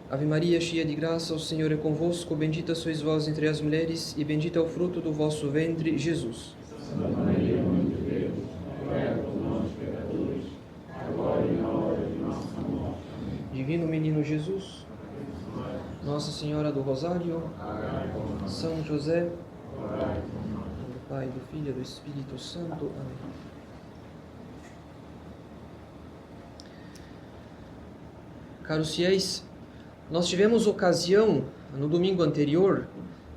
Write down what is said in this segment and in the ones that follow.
Ave Maria, cheia de graça, o Senhor é convosco, bendita sois vós entre as mulheres, e bendito é o fruto do vosso ventre, Jesus. Santa Maria, Mãe de Deus, rogai por nós, pecadores, agora e na hora de nossa morte. Divino Menino Jesus, Nossa Senhora do Rosário, São José, do Pai, do Filho e do Espírito Santo. Amém. Caros fiéis, nós tivemos ocasião, no domingo anterior,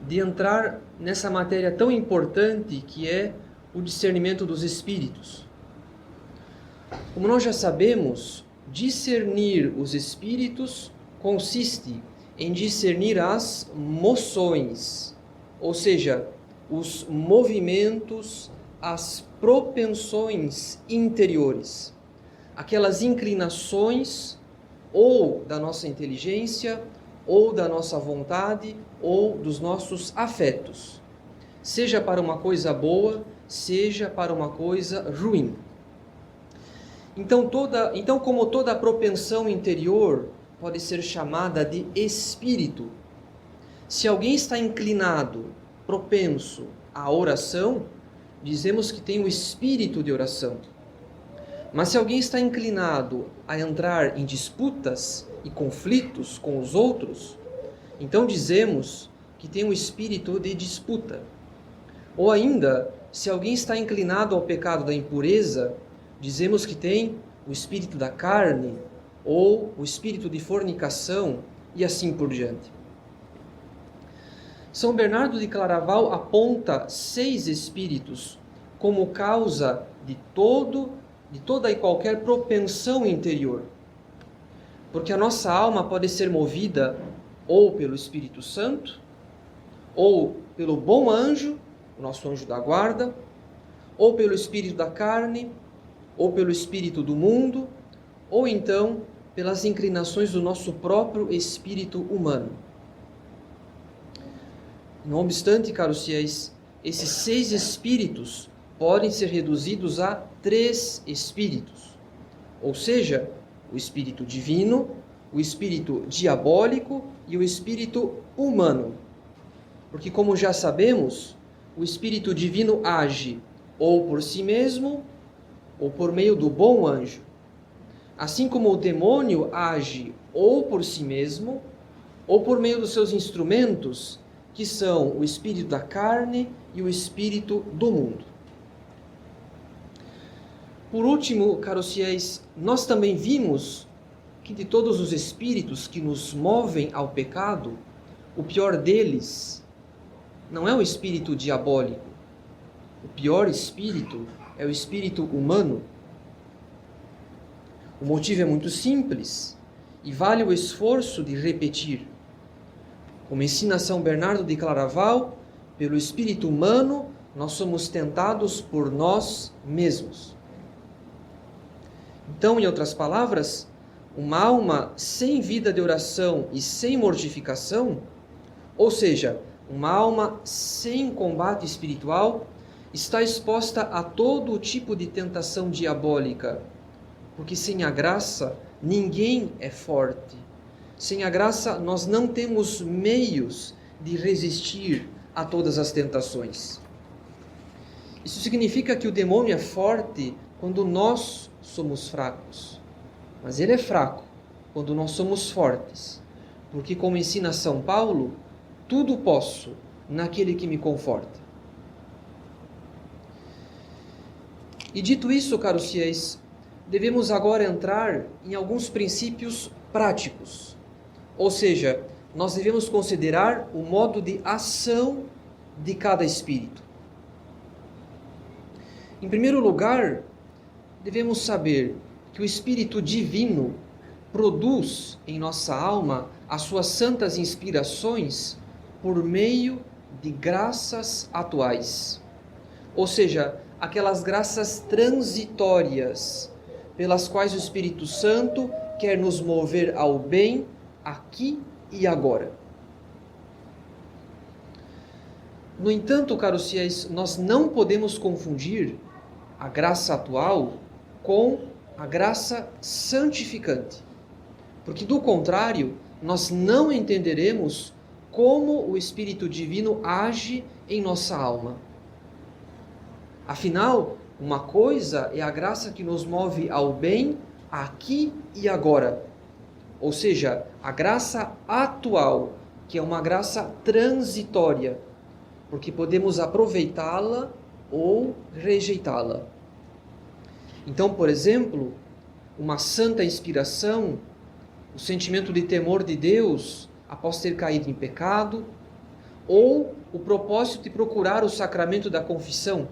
de entrar nessa matéria tão importante que é o discernimento dos espíritos. Como nós já sabemos, discernir os espíritos consiste em discernir as moções, ou seja, os movimentos, as propensões interiores, aquelas inclinações ou da nossa inteligência, ou da nossa vontade, ou dos nossos afetos, seja para uma coisa boa, seja para uma coisa ruim. Então, como toda propensão interior pode ser chamada de espírito, se alguém está inclinado, propenso à oração, dizemos que tem o espírito de oração. Mas se alguém está inclinado a entrar em disputas e conflitos com os outros, então dizemos que tem um espírito de disputa. Ou ainda, se alguém está inclinado ao pecado da impureza, dizemos que tem o espírito da carne ou o espírito de fornicação e assim por diante. São Bernardo de Claraval aponta 6 espíritos como causa de toda e qualquer propensão interior. Porque a nossa alma pode ser movida ou pelo Espírito Santo, ou pelo bom anjo, o nosso anjo da guarda, ou pelo espírito da carne, ou pelo espírito do mundo, ou então pelas inclinações do nosso próprio espírito humano. Não obstante, caros fiéis, esses 6 espíritos podem ser reduzidos a 3 espíritos, ou seja, o espírito divino, o espírito diabólico e o espírito humano. Porque, como já sabemos, o espírito divino age ou por si mesmo ou por meio do bom anjo. Assim como o demônio age ou por si mesmo ou por meio dos seus instrumentos, que são o espírito da carne e o espírito do mundo. Por último, caros fiéis, nós também vimos que de todos os espíritos que nos movem ao pecado, o pior deles não é o espírito diabólico. O pior espírito é o espírito humano. O motivo é muito simples e vale o esforço de repetir. Como ensina São Bernardo de Claraval, pelo espírito humano nós somos tentados por nós mesmos. Então, em outras palavras, uma alma sem vida de oração e sem mortificação, ou seja, uma alma sem combate espiritual, está exposta a todo tipo de tentação diabólica, porque sem a graça ninguém é forte. Sem a graça nós não temos meios de resistir a todas as tentações. Isso significa que o demônio é forte quando nós somos fracos, mas ele é fraco quando nós somos fortes, porque, como ensina São Paulo, tudo posso naquele que me conforta. E dito isso, caros fiéis, devemos agora entrar em alguns princípios práticos, ou seja, nós devemos considerar o modo de ação de cada espírito. Em primeiro lugar, devemos saber que o Espírito Divino produz em nossa alma as suas santas inspirações por meio de graças atuais. Ou seja, aquelas graças transitórias pelas quais o Espírito Santo quer nos mover ao bem aqui e agora. No entanto, caros fiéis, nós não podemos confundir a graça atual com a graça santificante, porque do contrário, nós não entenderemos como o Espírito Divino age em nossa alma. Afinal, uma coisa é a graça que nos move ao bem aqui e agora. Ou seja, a graça atual, que é uma graça transitória, porque podemos aproveitá-la ou rejeitá-la. Então, por exemplo, uma santa inspiração, o sentimento de temor de Deus após ter caído em pecado, ou o propósito de procurar o sacramento da confissão.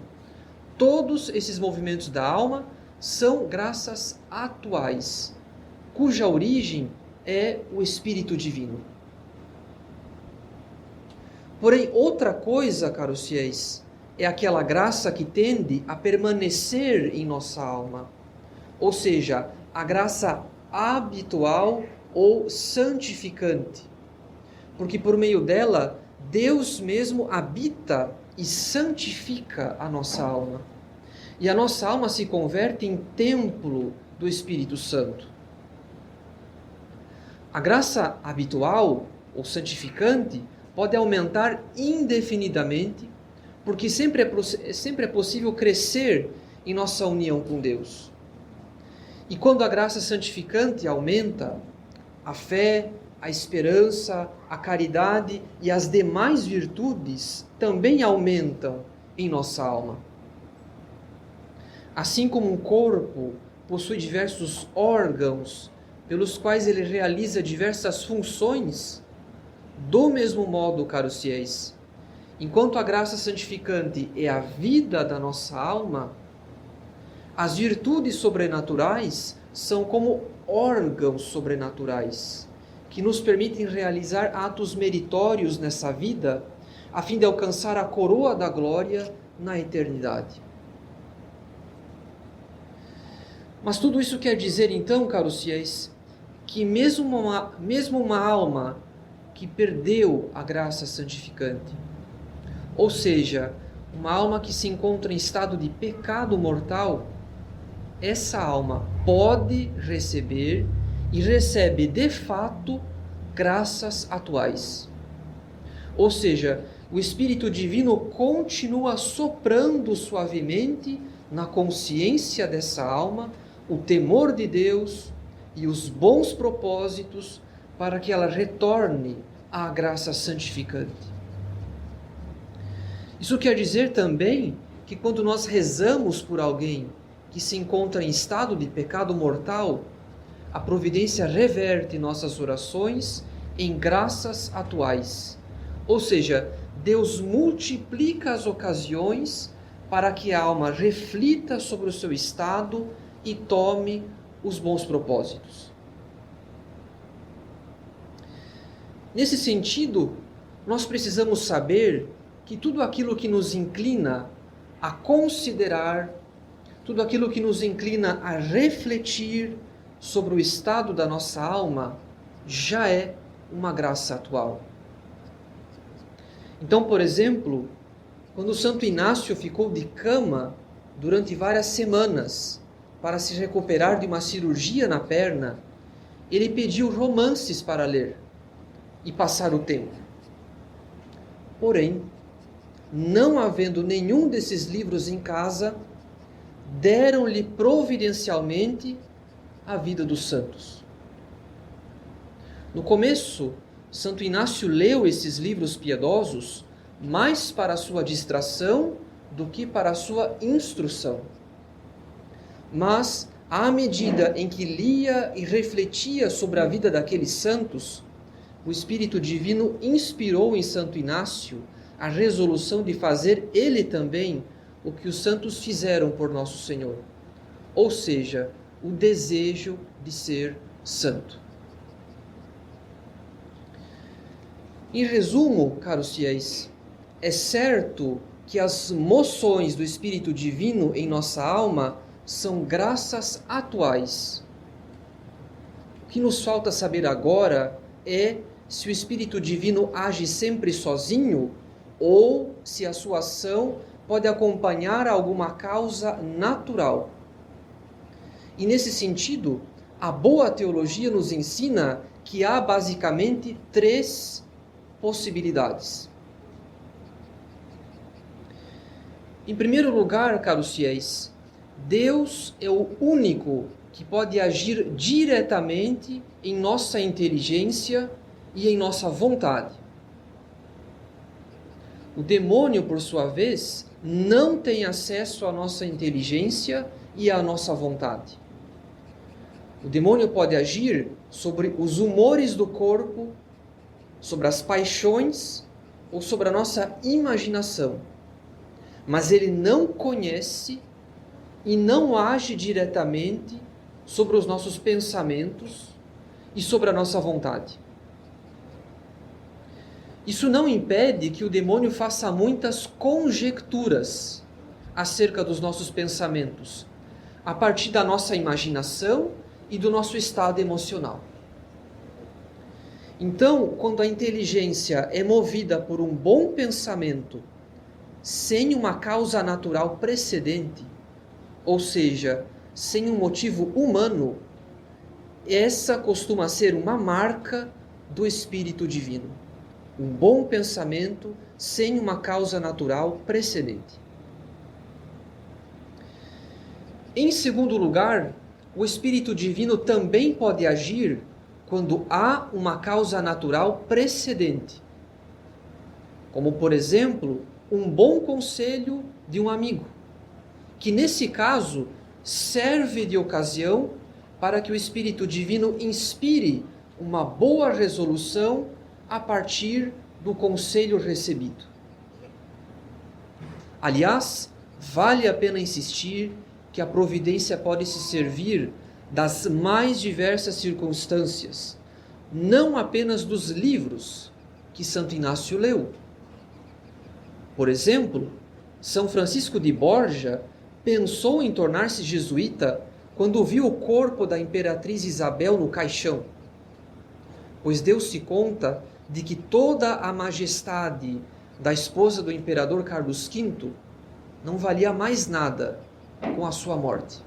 Todos esses movimentos da alma são graças atuais, cuja origem é o Espírito Divino. Porém, outra coisa, caros fiéis, é aquela graça que tende a permanecer em nossa alma, ou seja, a graça habitual ou santificante, porque por meio dela, Deus mesmo habita e santifica a nossa alma. E a nossa alma se converte em templo do Espírito Santo. A graça habitual ou santificante pode aumentar indefinidamente, porque sempre é possível crescer em nossa união com Deus. E quando a graça santificante aumenta, a fé, a esperança, a caridade e as demais virtudes também aumentam em nossa alma. Assim como um corpo possui diversos órgãos pelos quais ele realiza diversas funções, do mesmo modo, caros fiéis, enquanto a graça santificante é a vida da nossa alma, as virtudes sobrenaturais são como órgãos sobrenaturais que nos permitem realizar atos meritórios nessa vida, a fim de alcançar a coroa da glória na eternidade. Mas tudo isso quer dizer, então, caros fiéis, que mesmo uma alma que perdeu a graça santificante, ou seja, uma alma que se encontra em estado de pecado mortal, essa alma pode receber e recebe de fato graças atuais. Ou seja, o Espírito Divino continua soprando suavemente na consciência dessa alma o temor de Deus e os bons propósitos para que ela retorne à graça santificante. Isso quer dizer também que quando nós rezamos por alguém que se encontra em estado de pecado mortal, a providência reverte nossas orações em graças atuais. Ou seja, Deus multiplica as ocasiões para que a alma reflita sobre o seu estado e tome os bons propósitos. Nesse sentido, nós precisamos saber que tudo aquilo que nos inclina a considerar, tudo aquilo que nos inclina a refletir sobre o estado da nossa alma, já é uma graça atual. Então, por exemplo, quando Santo Inácio ficou de cama durante várias semanas para se recuperar de uma cirurgia na perna, ele pediu romances para ler e passar o tempo. Porém, não havendo nenhum desses livros em casa, deram-lhe providencialmente a vida dos santos. No começo, Santo Inácio leu esses livros piedosos mais para a sua distração do que para a sua instrução. Mas, à medida em que lia e refletia sobre a vida daqueles santos, o Espírito Divino inspirou em Santo Inácio a resolução de fazer ele também o que os santos fizeram por Nosso Senhor, ou seja, o desejo de ser santo. Em resumo, caros fiéis, é certo que as moções do Espírito Divino em nossa alma são graças atuais. O que nos falta saber agora é se o Espírito Divino age sempre sozinho ou se a sua ação pode acompanhar alguma causa natural. E nesse sentido, a boa teologia nos ensina que há basicamente 3 possibilidades. Em primeiro lugar, caros fiéis, Deus é o único que pode agir diretamente em nossa inteligência e em nossa vontade. O demônio, por sua vez, não tem acesso à nossa inteligência e à nossa vontade. O demônio pode agir sobre os humores do corpo, sobre as paixões ou sobre a nossa imaginação. Mas ele não conhece e não age diretamente sobre os nossos pensamentos e sobre a nossa vontade. Isso não impede que o demônio faça muitas conjecturas acerca dos nossos pensamentos, a partir da nossa imaginação e do nosso estado emocional. Então, quando a inteligência é movida por um bom pensamento, sem uma causa natural precedente, ou seja, sem um motivo humano, essa costuma ser uma marca do Espírito Divino. Um bom pensamento sem uma causa natural precedente. Em segundo lugar, o Espírito Divino também pode agir quando há uma causa natural precedente. Como, por exemplo, um bom conselho de um amigo, que nesse caso serve de ocasião para que o Espírito Divino inspire uma boa resolução a partir do conselho recebido. Aliás, vale a pena insistir que a providência pode se servir das mais diversas circunstâncias, não apenas dos livros que Santo Inácio leu. Por exemplo, São Francisco de Borja pensou em tornar-se jesuíta quando viu o corpo da imperatriz Isabel no caixão, pois deu-se conta de que toda a majestade da esposa do imperador Carlos V não valia mais nada com a sua morte.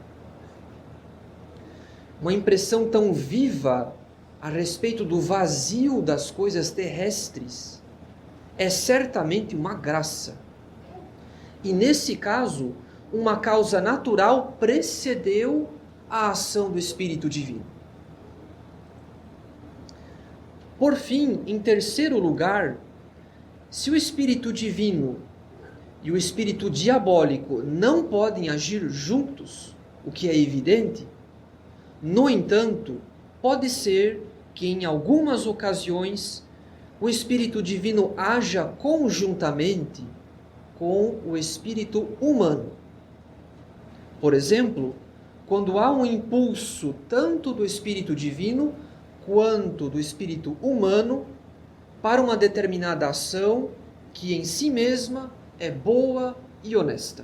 Uma impressão tão viva a respeito do vazio das coisas terrestres é certamente uma graça. E nesse caso, uma causa natural precedeu a ação do Espírito Divino. Por fim, em terceiro lugar, se o Espírito Divino e o Espírito Diabólico não podem agir juntos, o que é evidente, no entanto, pode ser que em algumas ocasiões o Espírito Divino haja conjuntamente com o Espírito humano. Por exemplo, quando há um impulso tanto do Espírito Divino quanto do Espírito humano para uma determinada ação que em si mesma é boa e honesta.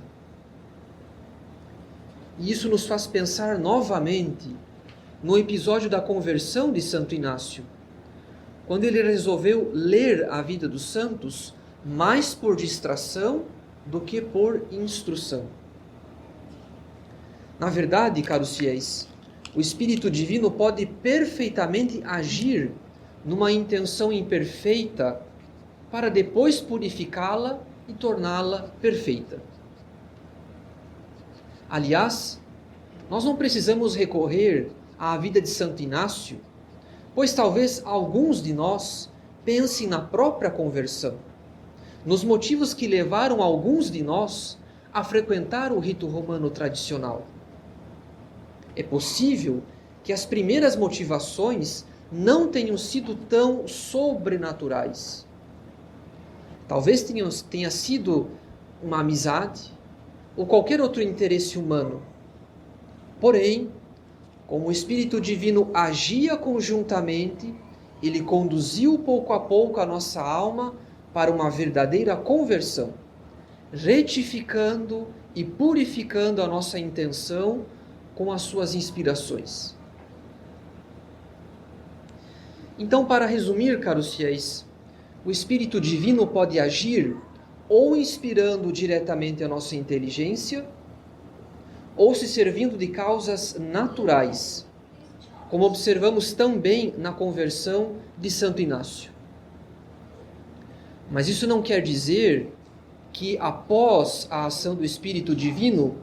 E isso nos faz pensar novamente no episódio da conversão de Santo Inácio, quando ele resolveu ler a vida dos santos mais por distração do que por instrução. Na verdade, caros fiéis, o Espírito Divino pode perfeitamente agir numa intenção imperfeita para depois purificá-la e torná-la perfeita. Aliás, nós não precisamos recorrer à vida de Santo Inácio, pois talvez alguns de nós pensem na própria conversão, nos motivos que levaram alguns de nós a frequentar o rito romano tradicional. É possível que as primeiras motivações não tenham sido tão sobrenaturais. Talvez tenha sido uma amizade ou qualquer outro interesse humano. Porém, como o Espírito Divino agia conjuntamente, ele conduziu pouco a pouco a nossa alma para uma verdadeira conversão, retificando e purificando a nossa intenção com as suas inspirações. Então, para resumir, caros fiéis, o Espírito Divino pode agir ou inspirando diretamente a nossa inteligência, ou se servindo de causas naturais, como observamos também na conversão de Santo Inácio. Mas isso não quer dizer que após a ação do Espírito Divino,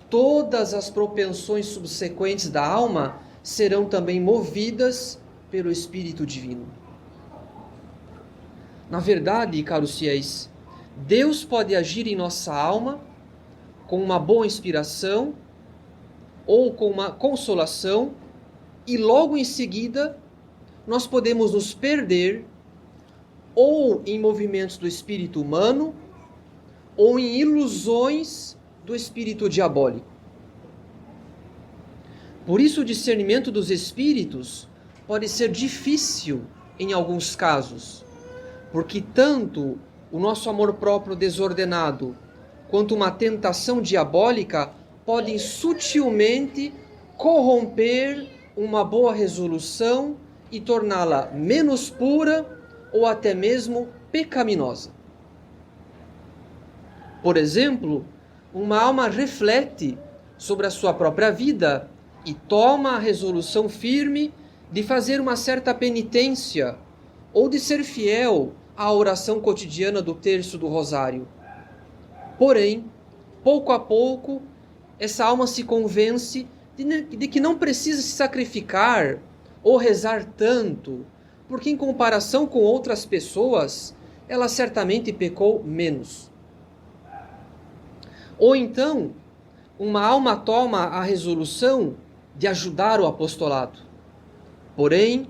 todas as propensões subsequentes da alma serão também movidas pelo Espírito Divino. Na verdade, caros fiéis, Deus pode agir em nossa alma com uma boa inspiração ou com uma consolação, e logo em seguida nós podemos nos perder ou em movimentos do espírito humano ou em ilusões do espírito diabólico. Por isso o discernimento dos espíritos pode ser difícil em alguns casos, porque tanto o nosso amor próprio desordenado quanto uma tentação diabólica podem sutilmente corromper uma boa resolução e torná-la menos pura ou até mesmo pecaminosa. Por exemplo, uma alma reflete sobre a sua própria vida e toma a resolução firme de fazer uma certa penitência ou de ser fiel à oração cotidiana do terço do rosário. Porém, pouco a pouco, essa alma se convence de que não precisa se sacrificar ou rezar tanto, porque em comparação com outras pessoas, ela certamente pecou menos. Ou então, uma alma toma a resolução de ajudar o apostolado. Porém,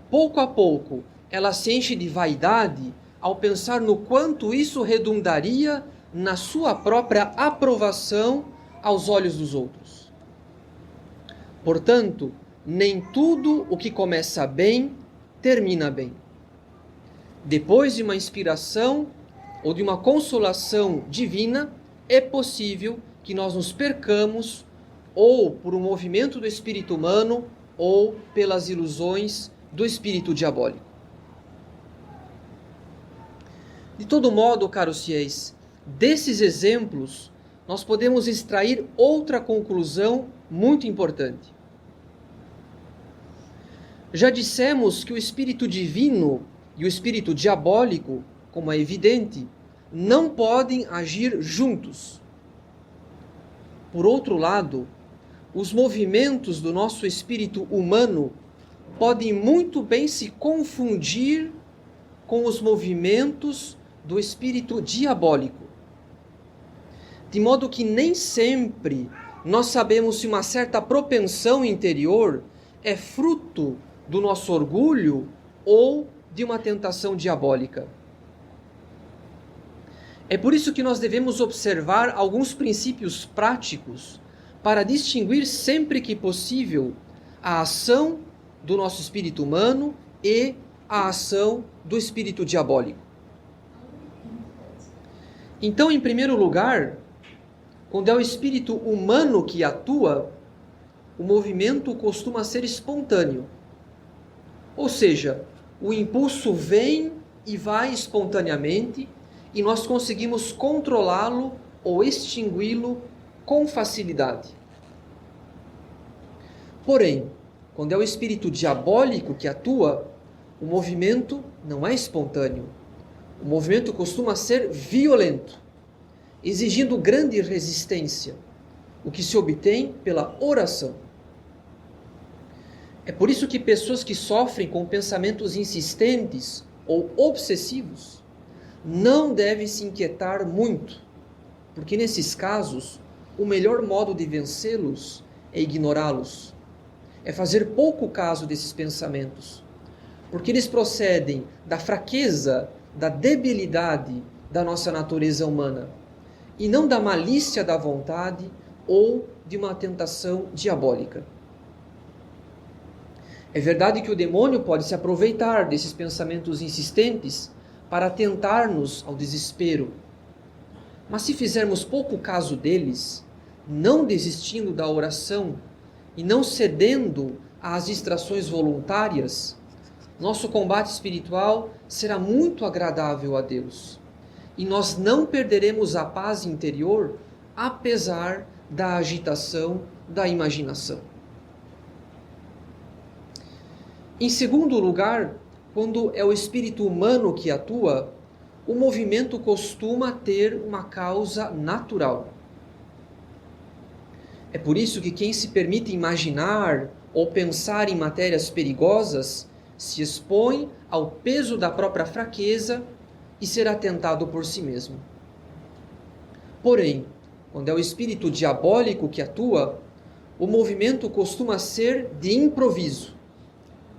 pouco a pouco, ela se enche de vaidade ao pensar no quanto isso redundaria na sua própria aprovação aos olhos dos outros. Portanto, nem tudo o que começa bem, termina bem. Depois de uma inspiração ou de uma consolação divina, é possível que nós nos percamos ou por um movimento do espírito humano ou pelas ilusões do espírito diabólico. De todo modo, caros fiéis, desses exemplos nós podemos extrair outra conclusão muito importante. Já dissemos que o espírito divino e o espírito diabólico, como é evidente, não podem agir juntos. Por outro lado, os movimentos do nosso espírito humano podem muito bem se confundir com os movimentos do espírito diabólico. De modo que nem sempre nós sabemos se uma certa propensão interior é fruto do nosso orgulho ou de uma tentação diabólica. É por isso que nós devemos observar alguns princípios práticos para distinguir sempre que possível a ação do nosso espírito humano e a ação do espírito diabólico. Então, em primeiro lugar, quando é o espírito humano que atua, o movimento costuma ser espontâneo. Ou seja, o impulso vem e vai espontaneamente e nós conseguimos controlá-lo ou extingui-lo com facilidade. Porém, quando é o espírito diabólico que atua, o movimento não é espontâneo. O movimento costuma ser violento, exigindo grande resistência, o que se obtém pela oração. É por isso que pessoas que sofrem com pensamentos insistentes ou obsessivos não devem se inquietar muito, porque nesses casos o melhor modo de vencê-los é ignorá-los, é fazer pouco caso desses pensamentos, porque eles procedem da fraqueza, da debilidade da nossa natureza humana, e não da malícia da vontade ou de uma tentação diabólica. É verdade que o demônio pode se aproveitar desses pensamentos insistentes para tentar-nos ao desespero. Mas se fizermos pouco caso deles, não desistindo da oração e não cedendo às distrações voluntárias, nosso combate espiritual será muito agradável a Deus. E nós não perderemos a paz interior, apesar da agitação da imaginação. Em segundo lugar, quando é o espírito humano que atua, o movimento costuma ter uma causa natural. É por isso que quem se permite imaginar ou pensar em matérias perigosas se expõe ao peso da própria fraqueza e será tentado por si mesmo. Porém, quando é o espírito diabólico que atua, o movimento costuma ser de improviso,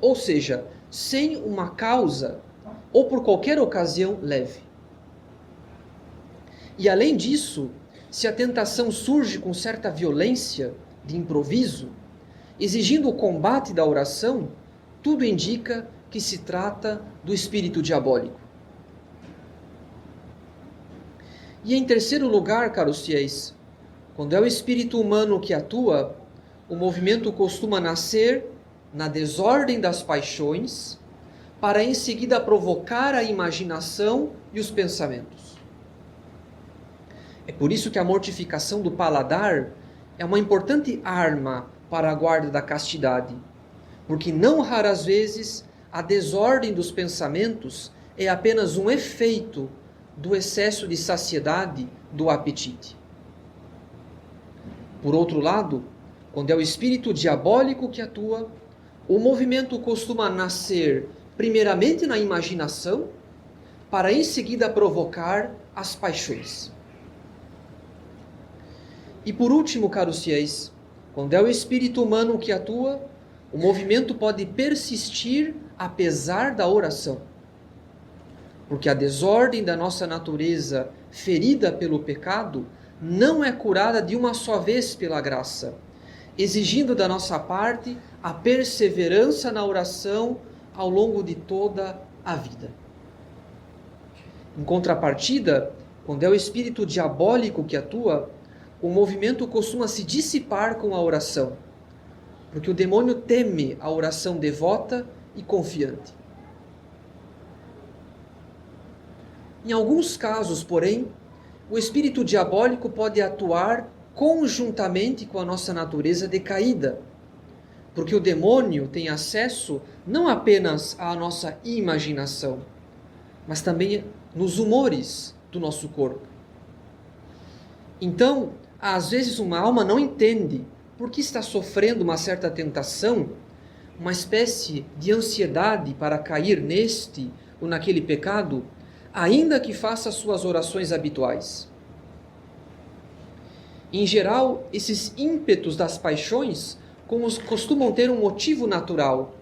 ou seja, sem uma causa ou por qualquer ocasião leve. E além disso, se a tentação surge com certa violência, de improviso, exigindo o combate da oração, tudo indica que se trata do espírito diabólico. E em terceiro lugar, caros fiéis, quando é o espírito humano que atua, o movimento costuma nascer na desordem das paixões, para em seguida provocar a imaginação e os pensamentos. É por isso que a mortificação do paladar é uma importante arma para a guarda da castidade, porque não raras vezes a desordem dos pensamentos é apenas um efeito do excesso de saciedade do apetite. Por outro lado, quando é o espírito diabólico que atua, o movimento costuma nascer primeiramente na imaginação, para em seguida provocar as paixões. E por último, caros fiéis, quando é o espírito humano que atua, o movimento pode persistir apesar da oração. Porque a desordem da nossa natureza ferida pelo pecado não é curada de uma só vez pela graça, exigindo da nossa parte a perseverança na oração ao longo de toda a vida. Em contrapartida, quando é o espírito diabólico que atua, o movimento costuma se dissipar com a oração, porque o demônio teme a oração devota e confiante. Em alguns casos, porém, o espírito diabólico pode atuar conjuntamente com a nossa natureza decaída, porque o demônio tem acesso não apenas à nossa imaginação, mas também nos humores do nosso corpo. Então, às vezes uma alma não entende por que está sofrendo uma certa tentação, uma espécie de ansiedade para cair neste ou naquele pecado, ainda que faça suas orações habituais. Em geral, esses ímpetos das paixões costumam ter um motivo natural,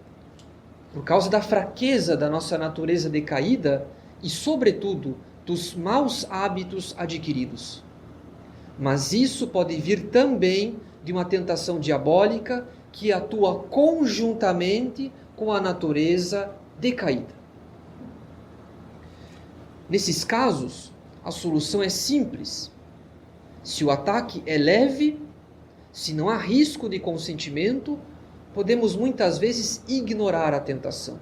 por causa da fraqueza da nossa natureza decaída e, sobretudo, dos maus hábitos adquiridos. Mas isso pode vir também de uma tentação diabólica que atua conjuntamente com a natureza decaída. Nesses casos, a solução é simples. Se o ataque é leve, se não há risco de consentimento, podemos muitas vezes ignorar a tentação.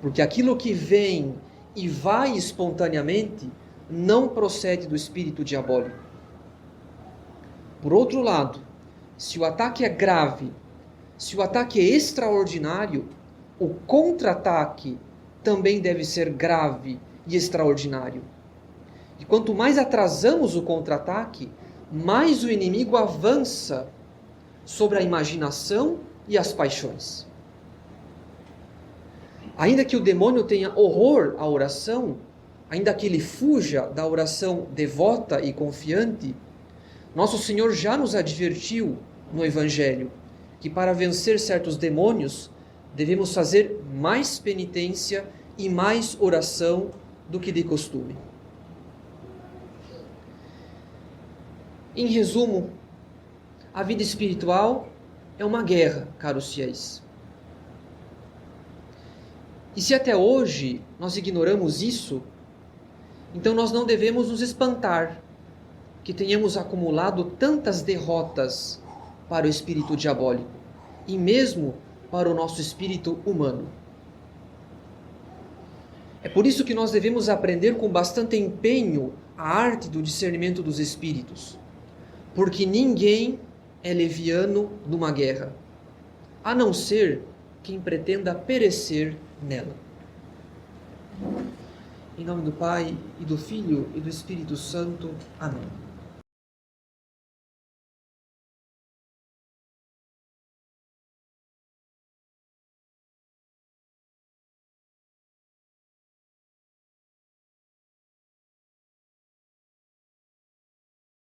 Porque aquilo que vem e vai espontaneamente não procede do espírito diabólico. Por outro lado, se o ataque é grave, se o ataque é extraordinário, o contra-ataque também deve ser grave e extraordinário. E quanto mais atrasamos o contra-ataque, mais o inimigo avança sobre a imaginação e as paixões. Ainda que o demônio tenha horror à oração, ainda que ele fuja da oração devota e confiante, nosso Senhor já nos advertiu no Evangelho que para vencer certos demônios devemos fazer mais penitência e mais oração do que de costume. Em resumo, a vida espiritual é uma guerra, caros fiéis. E se até hoje nós ignoramos isso, então nós não devemos nos espantar que tenhamos acumulado tantas derrotas para o espírito diabólico e mesmo para o nosso espírito humano. É por isso que nós devemos aprender com bastante empenho a arte do discernimento dos espíritos, porque ninguém é leviano numa guerra, a não ser quem pretenda perecer nela. Em nome do Pai, e do Filho, e do Espírito Santo. Amém.